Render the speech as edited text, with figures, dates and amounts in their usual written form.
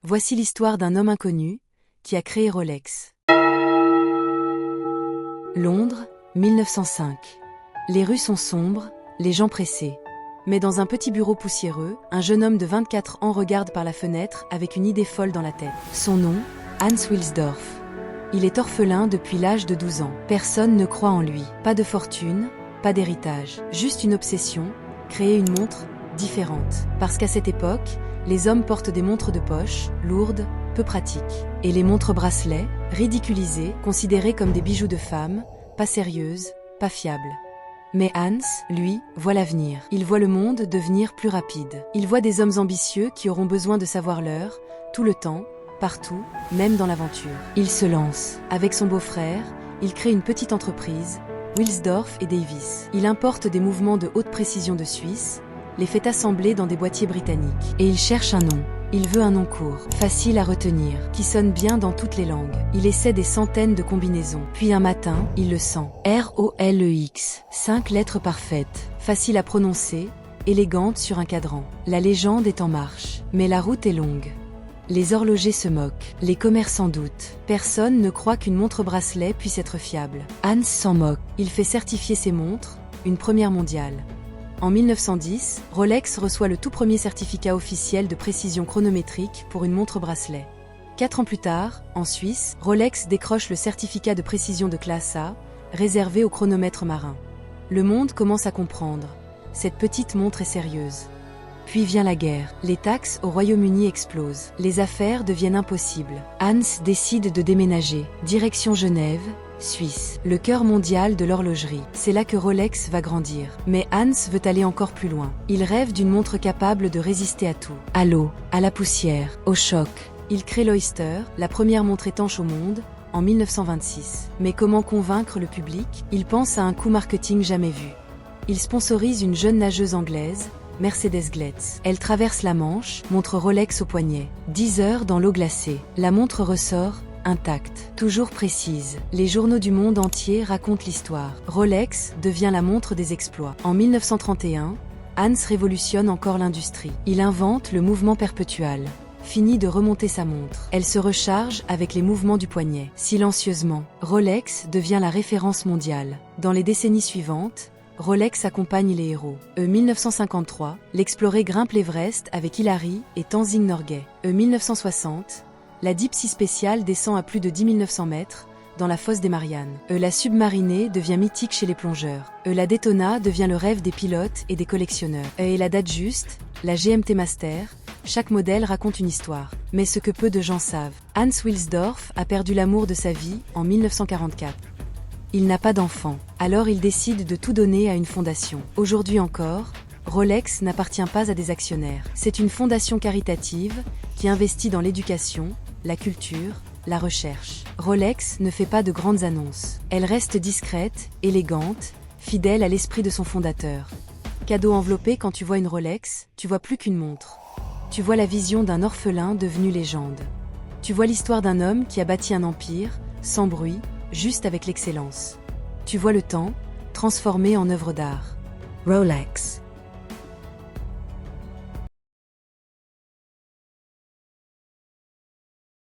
Voici l'histoire d'un homme inconnu qui a créé Rolex. Londres, 1905. Les rues sont sombres, les gens pressés. Mais dans un petit bureau poussiéreux, un jeune homme de 24 ans regarde par la fenêtre avec une idée folle dans la tête. Son nom, Hans Wilsdorf. Il est orphelin depuis l'âge de 12 ans. Personne ne croit en lui. Pas de fortune, pas d'héritage. Juste une obsession, créer une montre différente. Parce qu'à cette époque, les hommes portent des montres de poche, lourdes, peu pratiques. Et les montres bracelets, ridiculisées, considérées comme des bijoux de femmes, pas sérieuses, pas fiables. Mais Hans, lui, voit l'avenir. Il voit le monde devenir plus rapide. Il voit des hommes ambitieux qui auront besoin de savoir l'heure, tout le temps, partout, même dans l'aventure. Il se lance. Avec son beau-frère, il crée une petite entreprise, Wilsdorf et Davis. Il importe des mouvements de haute précision de Suisse, les fait assembler dans des boîtiers britanniques. Et il cherche un nom. Il veut un nom court, facile à retenir, qui sonne bien dans toutes les langues. Il essaie des centaines de combinaisons. Puis un matin, il le sent. ROLEX. 5 lettres parfaites, faciles à prononcer, élégantes sur un cadran. La légende est en marche. Mais la route est longue. Les horlogers se moquent, les commerçants doutent. Personne ne croit qu'une montre bracelet puisse être fiable. Hans s'en moque. Il fait certifier ses montres, une première mondiale. En 1910, Rolex reçoit le tout premier certificat officiel de précision chronométrique pour une montre bracelet. 4 ans plus tard, en Suisse, Rolex décroche le certificat de précision de classe A, réservé aux chronomètres marins. Le monde commence à comprendre. Cette petite montre est sérieuse. Puis vient la guerre. Les taxes au Royaume-Uni explosent. Les affaires deviennent impossibles. Hans décide de déménager. Direction Genève, Suisse, le cœur mondial de l'horlogerie. C'est là que Rolex va grandir. Mais Hans veut aller encore plus loin. Il rêve d'une montre capable de résister à tout. À l'eau, à la poussière, au choc. Il crée l'Oyster, la première montre étanche au monde, en 1926. Mais comment convaincre le public? Il pense à un coup marketing jamais vu. Il sponsorise une jeune nageuse anglaise, Mercedes Gletz. Elle traverse la Manche, montre Rolex au poignet. 10 heures dans l'eau glacée. La montre ressort, intacte, toujours précise. Les journaux du monde entier racontent l'histoire. Rolex devient la montre des exploits. En 1931, Hans révolutionne encore l'industrie. Il invente le mouvement perpétual. Fini de remonter sa montre. Elle se recharge avec les mouvements du poignet. Silencieusement, Rolex devient la référence mondiale. Dans les décennies suivantes, Rolex accompagne les héros. 1953, l'exploré grimpe l'Everest avec Hillary et Tenzing Norgay. 1960, la Deep Sea Special descend à plus de 10 900 mètres, dans la fosse des Mariannes. La Submarinée devient mythique chez les plongeurs. La Daytona devient le rêve des pilotes et des collectionneurs. Et la date juste, la GMT Master, chaque modèle raconte une histoire. Mais ce que peu de gens savent, Hans Wilsdorf a perdu l'amour de sa vie en 1944. Il n'a pas d'enfant, alors il décide de tout donner à une fondation. Aujourd'hui encore, Rolex n'appartient pas à des actionnaires. C'est une fondation caritative qui investit dans l'éducation, la culture, la recherche. Rolex ne fait pas de grandes annonces. Elle reste discrète, élégante, fidèle à l'esprit de son fondateur. Cadeau enveloppé, quand tu vois une Rolex, tu vois plus qu'une montre. Tu vois la vision d'un orphelin devenu légende. Tu vois l'histoire d'un homme qui a bâti un empire, sans bruit, juste avec l'excellence. Tu vois le temps, transformé en œuvre d'art. Rolex.